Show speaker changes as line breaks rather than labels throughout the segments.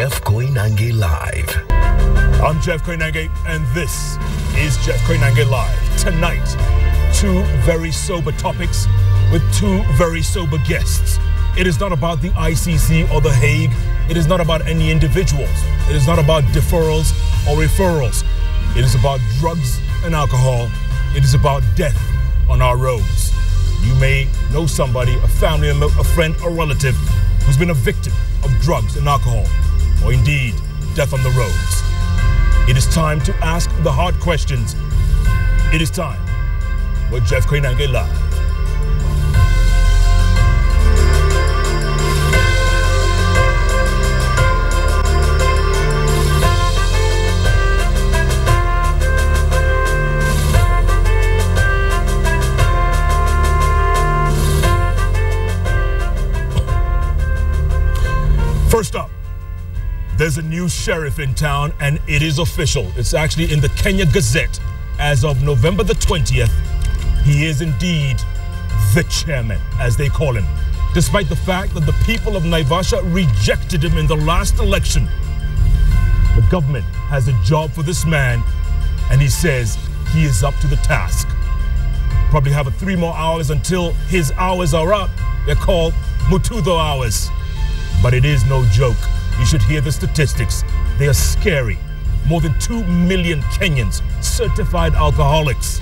Jeff Koinange Live.
I'm Jeff Koinange, and this is Jeff Koinange Live. Tonight, two very sober topics with two very sober guests. It is not about the ICC or The Hague. It is not about any individuals. It is not about deferrals or referrals. It is about drugs and alcohol. It is about death on our roads. You may know somebody, a family member, a friend, or relative who's been a victim of drugs and alcohol, or indeed death on the roads. It is time to ask the hard questions. It is time with Jeff Koinange Live. First up, there's a new sheriff in town, and it is official. It's actually in the Kenya Gazette as of November the 20th. He is indeed the chairman, as they call him, despite the fact that the people of Naivasha rejected him in the last election. The government has a job for this man, and he says he is up to the task. Probably have 3 more hours until his hours are up. They're called Mututho hours. But it is no joke. You should hear the statistics. They are scary. More than 2 million Kenyans certified alcoholics.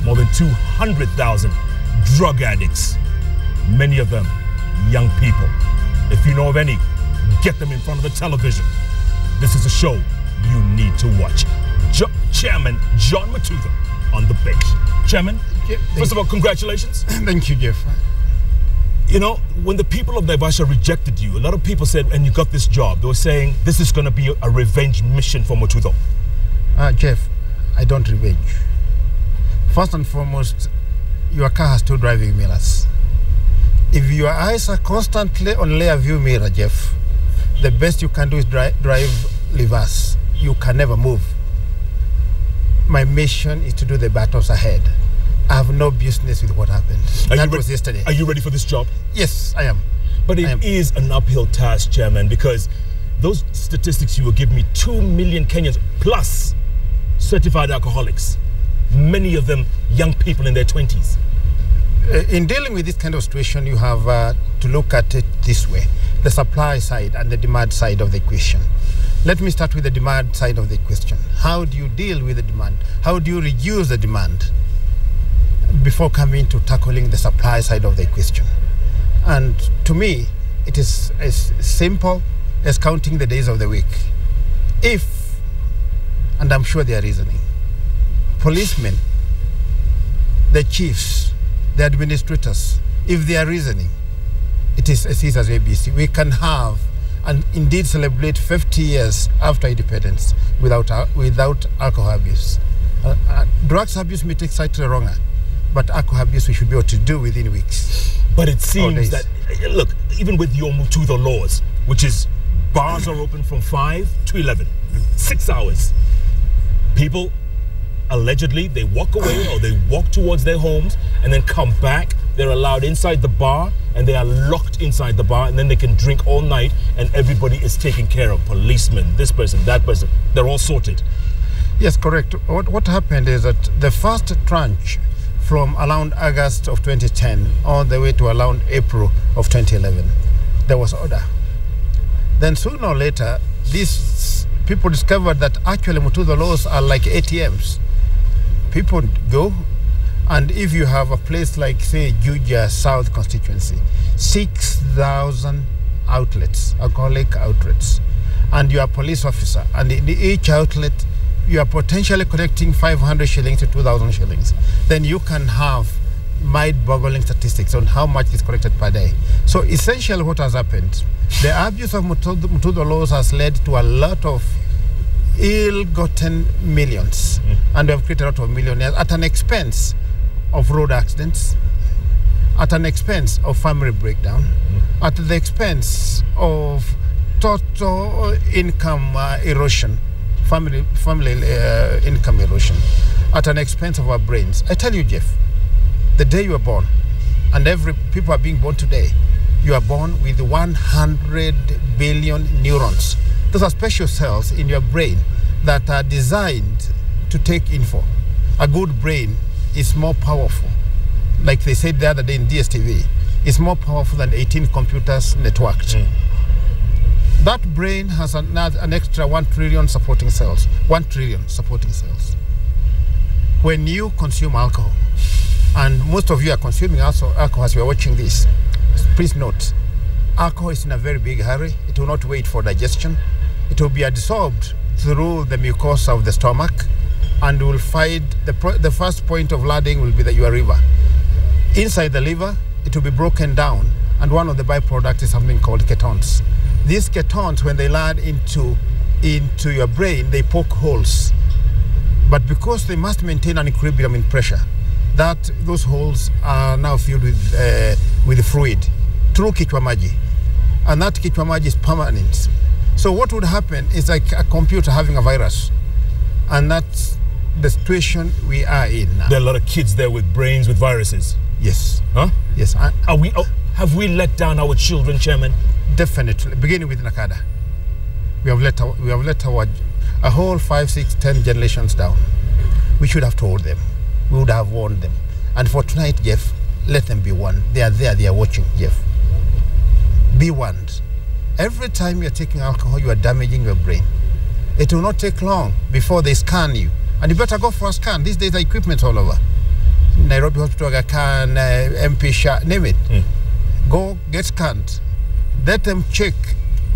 More than 200,000 drug addicts. Many of them young people. If you know of any, get them in front of the television. This is a show you need to watch. Chairman John Mututho on the bench. Chairman, first of all, congratulations.
Thank you, Jeff.
You know, when the people of Naivasha rejected you, a lot of people said, and you got this job, they were saying, this is going to be a revenge mission for Mututho.
Jeff, I don't revenge. First and foremost, your car has 2 driving mirrors. If your eyes are constantly on rear view mirror, Jeff, the best you can do is drive reverse. You can never move. My mission is to do the battles ahead. I have no business with what happened. That was yesterday.
Are you ready for this job?
Yes, I am.
But it is an uphill task, Chairman, because those statistics you were giving me, 2 million Kenyans plus certified alcoholics, many of them young people in their 20s.
In dealing with this kind of situation, you have to look at it this way: the supply side and the demand side of the equation. Let me start with the demand side of the question. How do you deal with the demand? How do you reduce the demand before coming to tackling the supply side of the question? And to me, it is as simple as counting the days of the week. If, and I'm sure they are reasoning, policemen, the chiefs, the administrators, if they are reasoning, it is as easy as ABC. We can have and indeed celebrate 50 years after independence without alcohol abuse. Drugs abuse may take slightly longer, but alcohol abuse we should be able to do within weeks.
But it seems that, look, even with your Mututho laws, which is bars are open from 5 to 11, 6 hours. People, allegedly, they walk away or they walk towards their homes and then come back. They're allowed inside the bar and they are locked inside the bar, and then they can drink all night and everybody is taken care of. Policemen, this person, that person, they're all sorted.
Yes, correct. What happened is that the first tranche from around August of 2010 all the way to around April of 2011, there was order. Then sooner or later, these people discovered that actually Mututho laws are like ATMs. People go, and if you have a place like, say, Juja South constituency, 6,000 outlets, alcoholic outlets, and you are a police officer, and in each outlet, you are potentially collecting 500 shillings to 2,000 shillings, then you can have mind-boggling statistics on how much is collected per day. So essentially what has happened, the abuse of Mututho laws has led to a lot of ill-gotten millions, and we have created a lot of millionaires at an expense of road accidents, at an expense of family breakdown, at the expense of total income erosion, family income erosion, at an expense of our brains. I tell you, Jeff, the day you were born, and people are being born today, you are born with 100 billion neurons Those are special cells in your brain that are designed to take info. A good brain is more powerful. Like they said the other day in DSTV, it's more powerful than 18 computers networked. That brain has an extra 1 trillion supporting cells. 1 trillion supporting cells. When you consume alcohol, and most of you are consuming also alcohol as you are watching this, please note, alcohol is in a very big hurry. It will not wait for digestion. It will be absorbed through the mucosa of the stomach, and will find the first point of landing will be your liver. Inside the liver, it will be broken down, and one of the byproducts is something called ketones. These ketones, when they land into your brain, they poke holes. But because they must maintain an equilibrium in pressure, those holes are now filled with fluid through kichwa maji, and that kichwa maji is permanent. So what would happen is like a computer having a virus, and that's the situation we are in now.
There are a lot of kids there with brains with viruses.
Yes.
Huh?
Yes.
Have we let down our children, Chairman?
Definitely. Beginning with Nakada, we have let a whole 5, 6, 10 generations down. We should have told them. We would have warned them. And for tonight, Jeff, let them be warned. They are there. They are watching, Jeff. Be warned. Every time you're taking alcohol, you are damaging your brain. It will not take long before they scan you. And you better go for a scan. These days, the equipment all over. Nairobi Hospital, Aga Khan, MP Shah, name it. Go get scanned. Let them check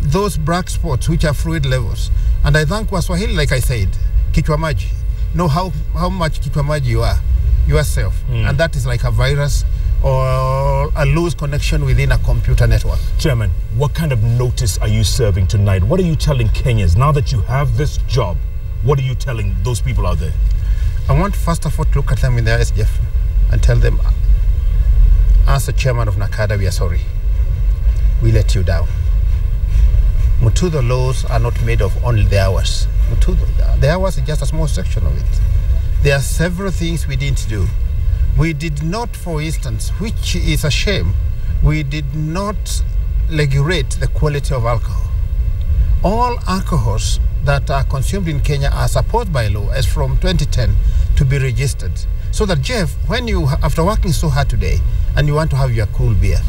those black spots, which are fluid levels. And I thank Waswahili, like I said, kichwa maji. Know how much kichwa maji you are, yourself. And that is like a virus or a loose connection within a computer network.
Chairman, what kind of notice are you serving tonight? What are you telling Kenyans now that you have this job? What are you telling those people out there?
I want first of all to look at them in the eyes, Jeff, and tell them, as the chairman of NACADA, we are sorry. We let you down. Mututho laws are not made of only the hours. The hours is just a small section of it. There are several things we didn't do. We did not, for instance, which is a shame, we did not regulate the quality of alcohol. All alcohols that are consumed in Kenya are supposed by law, as from 2010, to be registered. So that, Jeff, when you, after working so hard today, and you want to have your cool beer,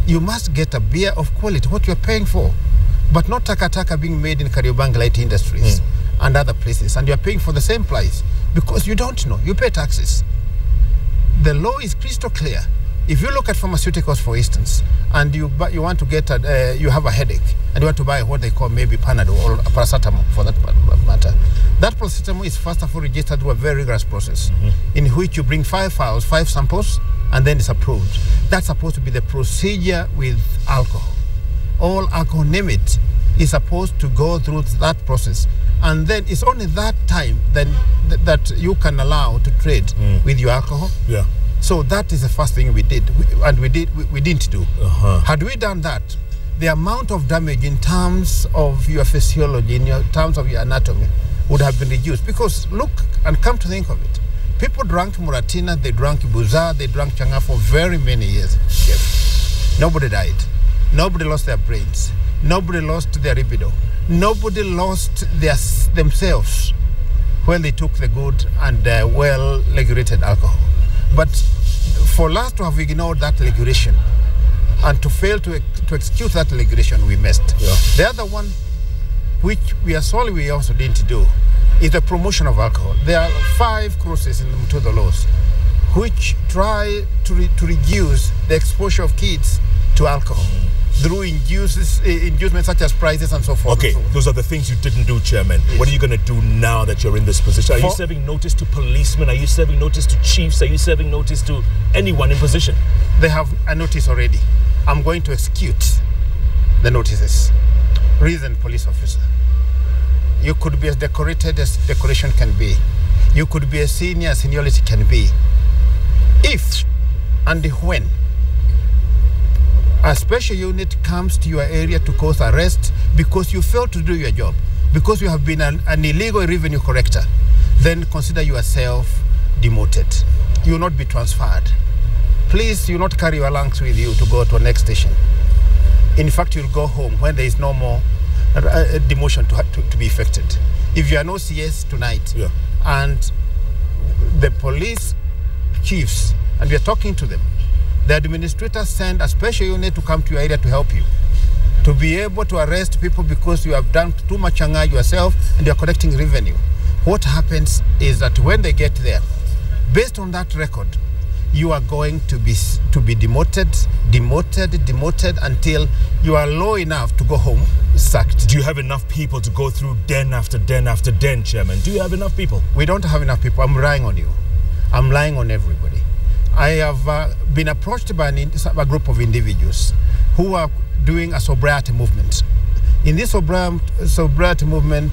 you must get a beer of quality, what you're paying for. But not taka being made in Kariobangi Light Industries and other places, and you're paying for the same price because you don't know. You pay taxes. The law is crystal clear. If you look at pharmaceuticals, for instance, and you want to get you have a headache and you want to buy what they call maybe Panadol or paracetamol for that matter, that paracetamol is first of all registered through a very rigorous process in which you bring 5 files, 5 samples, and then it's approved. That's supposed to be the procedure with alcohol. All alcohol, name it, is supposed to go through that process, and then it's only that time then that you can allow to trade with your alcohol. Yeah. So that is the first thing we did, we didn't do. Had we done that, the amount of damage in terms of your physiology, in terms of your anatomy, would have been reduced. Because look, and come to think of it, people drank Muratina, they drank Buza, they drank Changa for very many years. Yes. Nobody died. Nobody lost their brains. Nobody lost their libido. Nobody lost themselves when they took the good and well-regulated alcohol. But for us to have ignored that regulation and to fail to execute that regulation, we missed. Yeah. The other one, which we also didn't do, is the promotion of alcohol. There are 5 clauses in the Mututho laws which try to reduce the exposure of kids to alcohol through inducements such as prizes and so forth.
Okay, those are the things you didn't do, Chairman. Yes. What are you going to do now that you're in this position? Are you serving notice to policemen? Are you serving notice to chiefs? Are you serving notice to anyone in position?
They have a notice already. I'm going to execute the notices. Reason, police officer. You could be as decorated as decoration can be. You could be as senior as seniority can be. If and when a special unit comes to your area to cause arrest because you failed to do your job, because you have been an illegal revenue collector, then consider yourself demoted. You will not be transferred. Please, you will not carry your lungs with you to go to a next station. In fact, you'll go home when there is no more demotion to be effected. If you are no CS tonight, and the police chiefs, and we are talking to them, the administrators send a special unit to come to your area to help you, to be able to arrest people because you have done too much changa yourself and you are collecting revenue. What happens is that when they get there, based on that record, you are going to be demoted until you are low enough to go home sacked.
Do you have enough people to go through den after den after den, Chairman? Do you have enough people?
We don't have enough people. I'm relying on you. I'm relying on everybody. I have been approached by a group of individuals who are doing a sobriety movement. In this sobriety movement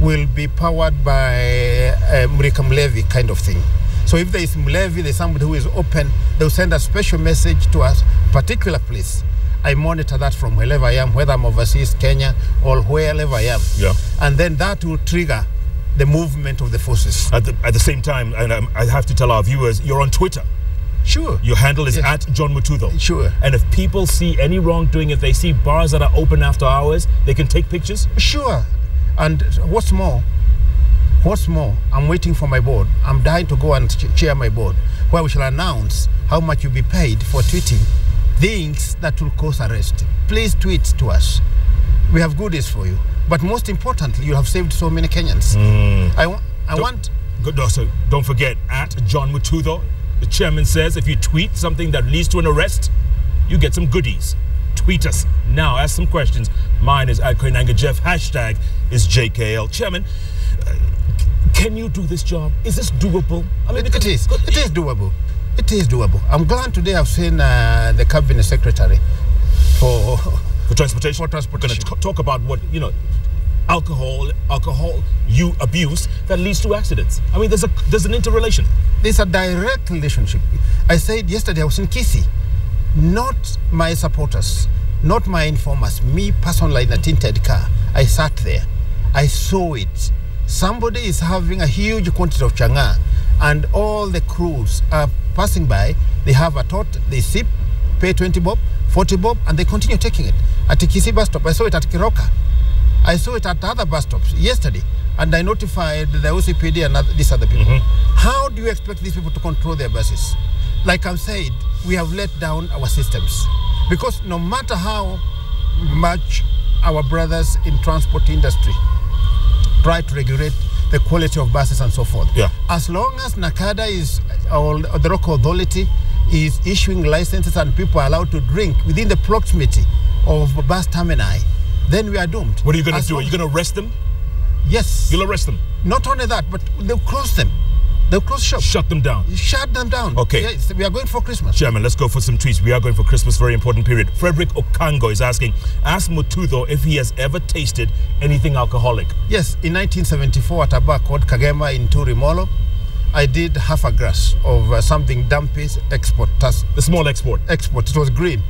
will be powered by a Murika Mlevi kind of thing. So if there is Mlevi, there's somebody who is open, they'll send a special message to a particular place. I monitor that from wherever I am, whether I'm overseas, Kenya, or wherever I am. Yeah. And then that will trigger the movement of the forces.
At the same time, and I have to tell our viewers, you're on Twitter.
Sure.
Your handle is at John Mututho.
Sure.
And if people see any wrongdoing, if they see bars that are open after hours, they can take pictures?
Sure. And what's more, I'm waiting for my board. I'm dying to go and chair my board, where we shall announce how much you'll be paid for tweeting things that will cause arrest. Please tweet to us. We have goodies for you. But most importantly, you have saved so many Kenyans.
Don't forget, at John Mututho, the chairman says if you tweet something that leads to an arrest, you get some goodies. Tweet us now. Ask some questions. Mine is at Koinanga Jeff. Hashtag is JKL. Chairman, can you do this job? Is this doable? I mean,
it is doable. It is doable. I'm glad today I've seen the cabinet secretary for
transportation. We're going to talk about what, alcohol abuse that leads to accidents. I mean, there's an interrelation.
There's a direct relationship. I said yesterday I was in Kisii. Not my supporters, not my informers, me personally in a tinted car. I sat there. I saw it. Somebody is having a huge quantity of changa and all the crews are passing by. They have a tot, they sip, pay 20 bob, 40 bob, and they continue taking it. At the Kisii bus stop, I saw it at Kiroka. I saw it at other bus stops yesterday, and I notified the OCPD and these other people. How do you expect these people to control their buses? Like I've said, we have let down our systems. Because no matter how much our brothers in transport industry try to regulate the quality of buses and so forth, as long as NACADA is, or the local authority is issuing licenses and people are allowed to drink within the proximity of bus termini, then we are doomed.
What are you going to do? Are you going to arrest them?
Yes.
You'll arrest them?
Not only that, but they'll close them. They'll close shop.
Shut them down.
Shut them down.
Okay.
Yes, we are going for Christmas.
Chairman, let's go for some tweets. We are going for Christmas, very important period. Frederick Okango is asking, ask Mututho if he has ever tasted anything alcoholic.
Yes, in 1974 at a bar called Kagema in Turimolo, I did half a glass of something Dumpy's export.
The small export.
Export. It was green.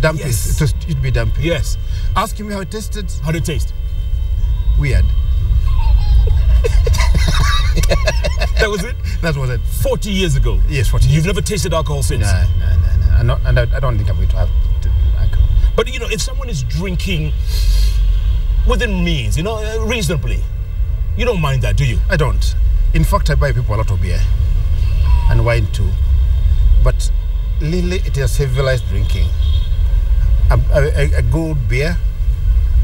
Dumpy's.
Yes.
It would be Dumpy.
Yes.
Ask him how it tasted.
How did it taste?
Weird.
That was it?
That was it.
40 years ago?
Yes, 40 years.
You've never tasted alcohol since?
No. And I don't think I'm going to have alcohol.
But, if someone is drinking within means, reasonably, you don't mind that, do you?
I don't. In fact, I buy people a lot of beer and wine too. But really, it is civilized drinking. A good beer,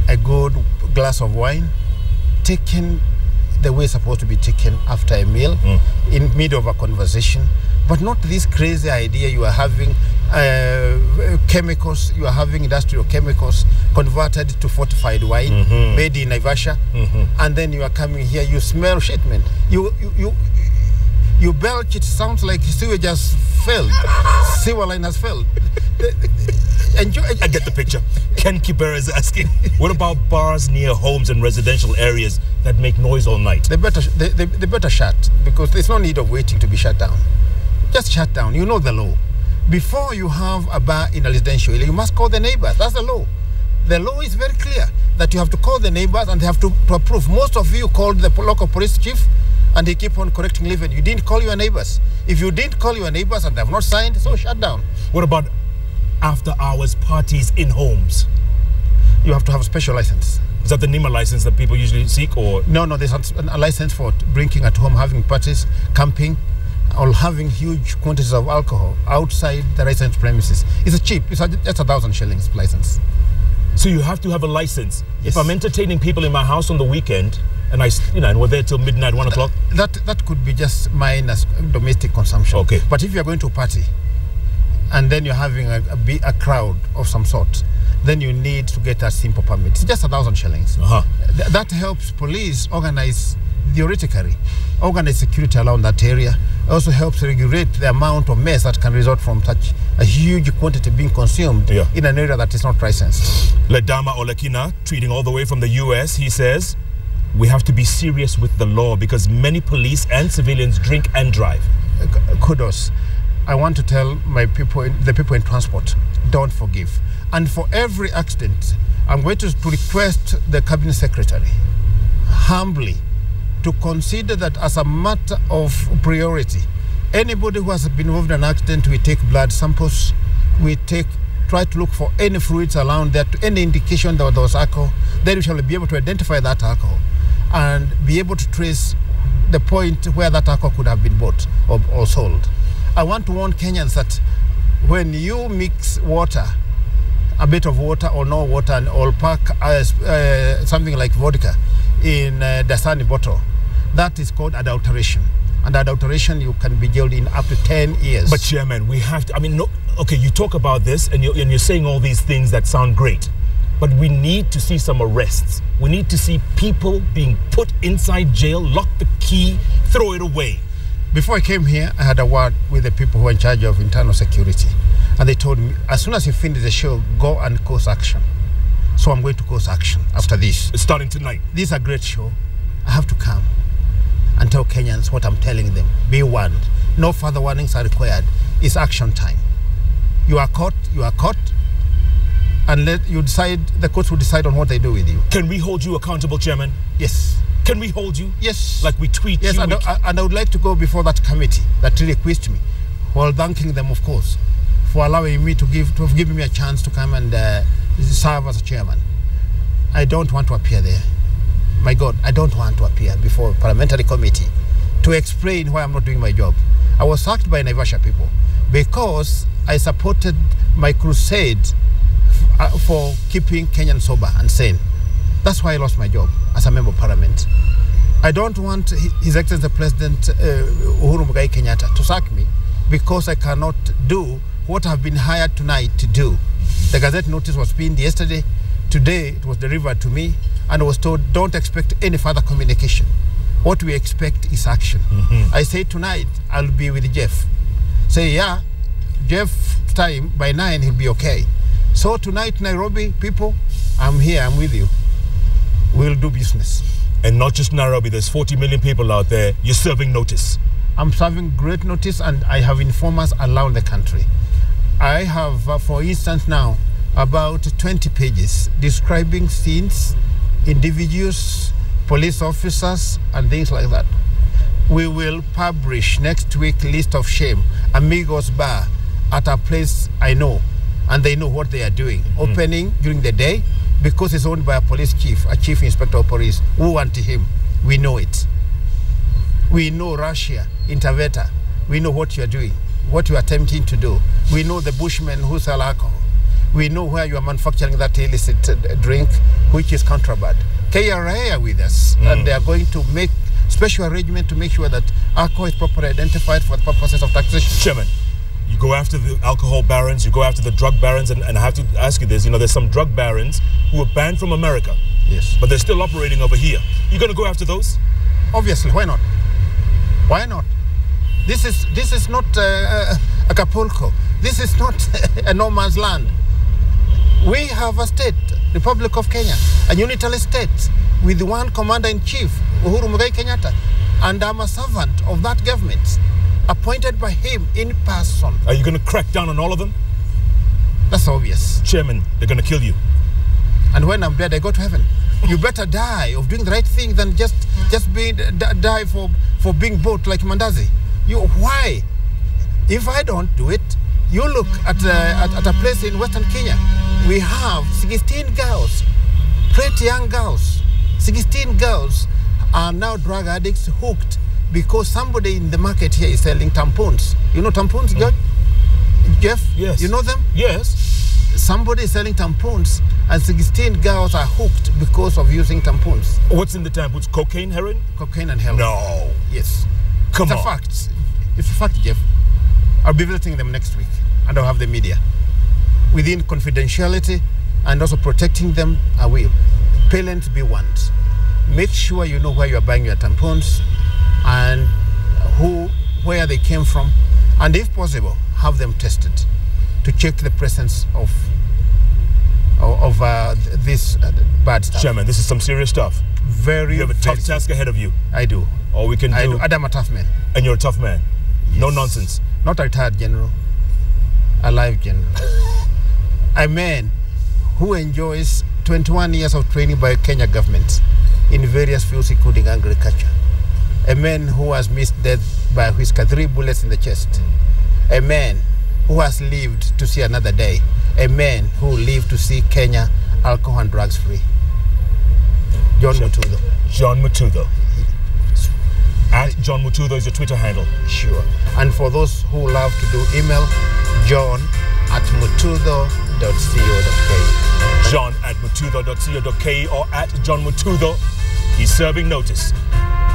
a good glass of wine, taken the way it's supposed to be taken after a meal, in middle of a conversation, but not this crazy idea you are having chemicals, you are having industrial chemicals converted to fortified wine, made in Naivasha, and then you are coming here, you smell shit, man. You belch, it sounds like sewage has failed, sewer line has failed.
I get the picture. Ken Kibera is asking, what about bars near homes and residential areas that make noise all night?
They better shut, because there's no need of waiting to be shut down. Just shut down. You know the law. Before you have a bar in a residential area, you must call the neighbors. That's the law. The law is very clear that you have to call the neighbors and they have to approve. Most of you called the local police chief and they keep on correcting living. You didn't call your neighbors. If you didn't call your neighbors and they have not signed, so shut down.
What about after hours parties in homes?
You have to have a special license.
Is that the NEMA license that people usually seek, or?
No, there's a license for drinking at home, having parties, camping, or having huge quantities of alcohol outside the licensed premises. It's cheap. It's just 1,000 shillings license.
So you have to have a license.
Yes.
If I'm entertaining people in my house on the weekend, and and we're there till midnight, 1 o'clock.
That could be just minus domestic consumption.
Okay.
But if you're going to a party, and then you're having a crowd of some sort, then you need to get a simple permit. It's just 1,000 shillings. That helps police organize, theoretically, organize security around that area. Also helps regulate the amount of mess that can result from such a huge quantity being consumed in an area that is not licensed.
Ledama Olekina, tweeting all the way from the US, he says, we have to be serious with the law because many police and civilians drink and drive.
Kudos. I want to tell my people, the people in transport, don't forgive. And for every accident, I'm going to request the Cabinet Secretary humbly to consider that as a matter of priority. Anybody who has been involved in an accident, we take blood samples, we try to look for any fluids around there, any indication that there was alcohol. Then we shall be able to identify that alcohol and be able to trace the point where that alcohol could have been bought or sold. I want to warn Kenyans that when you mix water, a bit of water or no water, and or pack something like vodka in a Dasani bottle, that is called adulteration. And adulteration, you can be jailed in up to 10 years.
But Chairman, we have to, okay, you talk about this and you're saying all these things that sound great, but we need to see some arrests. We need to see people being put inside jail, lock the key, throw it away.
Before I came here, I had a word with the people who are in charge of internal security. And they told me, as soon as you finish the show, go and course action. So I'm going to course action after this.
It's starting tonight.
This is a great show. I have to come and tell Kenyans what I'm telling them. Be warned. No further warnings are required. It's action time. You are caught, and the courts will decide on what they do with you.
Can we hold you accountable, Chairman?
Yes.
Can we hold you?
Yes.
Like we tweet you?
Yes, and I would like to go before that committee that requested me, while thanking them, of course, for allowing me to have given me a chance to come and serve as a chairman. I don't want to appear there. My God, I don't want to appear before a parliamentary committee to explain why I'm not doing my job. I was sacked by Naivasha people because I supported my crusade for keeping Kenyans sober and sane. That's why I lost my job as a member of parliament. I don't want His Excellency President Uhuru Muigai Kenyatta to sack me because I cannot do what I've been hired tonight to do. The Gazette notice was pinned yesterday. Today it was delivered to me and I was told, don't expect any further communication. What we expect is action. I say tonight I'll be with Jeff. Say, yeah, Jeff time by 9 he'll be okay. So tonight, Nairobi people, I'm here, I'm with you. We'll do business.
And not just Nairobi, there's 40 million people out there. You're serving notice.
I'm serving great notice and I have informers around the country. I have, for instance now, about 20 pages describing scenes, individuals, police officers, and things like that. We will publish next week list of shame, Amigos Bar, at a place I know, and they know what they are doing. Opening during the day, because it's owned by a police chief, a chief inspector of police, who want him. We know it. We know Russia, Interveta. We know what you are doing, what you are attempting to do. We know the bushmen who sell alcohol. We know where you are manufacturing that illicit drink, which is contraband. KRA are with us, and they are going to make special arrangement to make sure that alcohol is properly identified for the purposes of taxation.
Chairman, you go after the alcohol barons, you go after the drug barons, and I have to ask you this, there's some drug barons who were banned from America.
Yes.
But they're still operating over here. You going to go after those?
Obviously, why not? Why not? This is not Acapulco. This is not a no man's land. We have a state, Republic of Kenya, a unitary state with one commander-in-chief, Uhuru Muigai Kenyatta, and I'm a servant of that government, appointed by him in person.
Are you going to crack down on all of them?
That's obvious.
Chairman, they're going to kill you.
And when I'm dead, I go to heaven. You better die of doing the right thing than just die for being bought like Mandazi. Why? If I don't do it, you look at a place in Western Kenya. We have 16 girls Pretty young girls, 16 girls, are now drug addicts hooked because somebody in the market here is selling tampons. You know tampons, George? Jeff?
Yes.
You know them?
Yes.
Somebody is selling tampons and 16 girls are hooked because of using tampons.
What's in the tampons? Cocaine, heroin?
Cocaine and heroin.
No.
Yes.
Come on.
It's a fact. It's a fact, Jeff. I'll be visiting them next week and I'll have the media. Within confidentiality and also protecting them, I will. Parents be warned. Make sure you know where you are buying your tampons and where they came from, and if possible, have them tested to check the presence of this bad stuff.
Chairman, this is some serious stuff.
You
have a tough task ahead of you.
I do.
All we can do.
I do. And I'm a tough man.
And you're a tough man.
Yes.
No nonsense.
Not a retired general. A live general. A man who enjoys 21 years of training by Kenya government in various fields, including agriculture. A man who has missed death by whisker, 3 bullets in the chest. A man who has lived to see another day. A man who lived to see Kenya alcohol and drugs free. John Mututho.
John Mututho. At John Mututho is your Twitter handle.
Sure. And for those who love to do email, john@mututho.co.ke.
John@mututho.co.ke or at John Mututho. He's serving notice.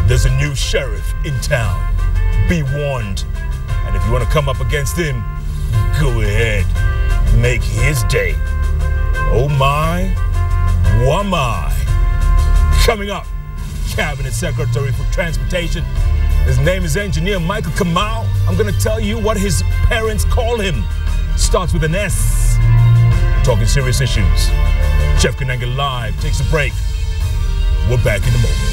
There's a new sheriff in town. Be warned. And if you want to come up against him, go ahead. Make his day. Oh my, what my. Coming up, Cabinet Secretary for Transportation. His name is Engineer Michael Kamau. I'm going to tell you what his parents call him. Starts with an S. Talking serious issues. Jeff Kananga Live takes a break. We're back in a moment.